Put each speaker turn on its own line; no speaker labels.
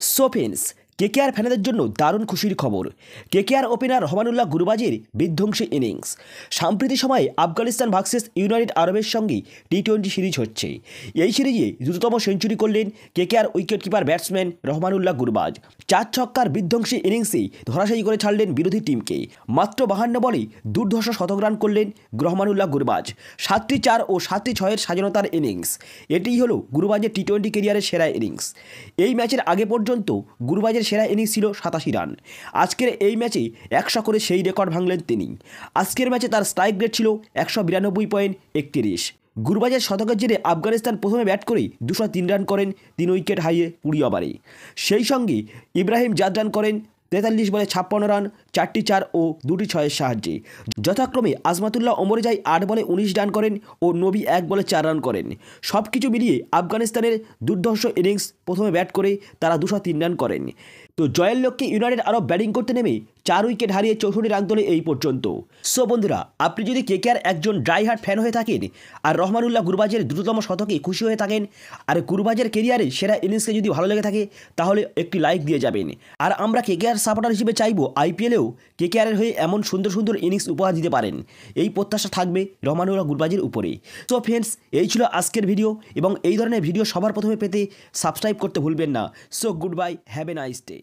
সোফেন্স KKR ফ্যানেদের জন্য দারুণ খুশির খবর। কেকেআর ওপেনার রহমানুল্লাহ গুরবাজের বিধ্বংসী ইনিংস। সাম্প্রতিক সময়ে আফগানিস্তান ভার্সেস ইউনাইটেড আরবের সঙ্গে টি-20 সিরিজ হচ্ছে। এই সিরিজে দ্রুততম সেঞ্চুরি করলেন KKR wicketkeeper batsman Rahmanullah Gurbaz. 4 ছক্কার বিধ্বংসী ইনিংসেই ধরাশায়ী করে ছাড়লেন বিরোধী টিমকে। মাত্র 52 বলে দুর্ধর্ষ শতক রান করলেন রহমানুল্লাহ গুরবাজ। 7টি 4 ও 7টি 6-এর স্বাধীনতার ইনিংস। এটিই হলো গুরবাজের টি-20 ক্যারিয়ারের সেরা ইনিংস। এই ম্যাচের আগে পর্যন্ত গুরবাজের সেরা ইনিংস ছিল 87 রান। আজকের এই ম্যাচে 100 করে সেই রেকর্ড ভাঙলেন তিনি। আজকের ম্যাচে তার স্ট্রাইক রেট ছিল 192.31। গুরবাজের শতকের জেরে আফগানিস্তান প্রথমে ব্যাট করেই 203 রান করেন 3 উইকেট হারিয়ে 20 ওভারে। সেই সঙ্গে ইব্রাহিম জাদ রান করেন 43 বলে 56 রান, 4টি 4 ও 2টি 6-এর সাহায্যে। যথাক্রমে আজমাতুল্লাহ ওমরজাই 8 বলে 19 রান করেন ও নবী 1 বলে 4 রান করেন। সব কিছু মিলিয়ে আফগানিস্তানের দুর্ধর্ষ ইনিংস। প্রথমে ব্যাট করে তারা 203 রান করেন। তো জয়ের লক্ষ্যে ইউনাইটেড আরব ব্যাটিং করতে নেমে 4 উইকেট হারিয়ে 64 রান তোলে এই পর্যন্ত। সো বন্ধুরা, আপনি যদি কেকেআর একজন ড্রাইহার্ট ফ্যান হয়ে থাকেন আর রহমানুল্লাহ গুরবাজের দ্রুততম শতকে খুশি হয়ে থাকেন আর গুরবাজের কেরিয়ারে সেরা ইনিংসকে যদি ভালো লেগে থাকে তাহলে একটি লাইক দিয়ে যাবেন। আর আমরা কেকেআর সাপোর্টার হিসেবে চাইবো আইপিএলেও কেকেআরের হয়ে এমন সুন্দর সুন্দর ইনিংস উপহার দিতে পারেন। এই প্রত্যাশা থাকবে রহমানুল্লাহ গুরবাজের উপরে। সো ফ্রেন্ডস, এই ছিল আজকের ভিডিও এবং এই ধরনের ভিডিও সবার প্রথমে পেতে সাবস্ক্রাইব করতে ভুলবেন না। So good bye, have a nice day.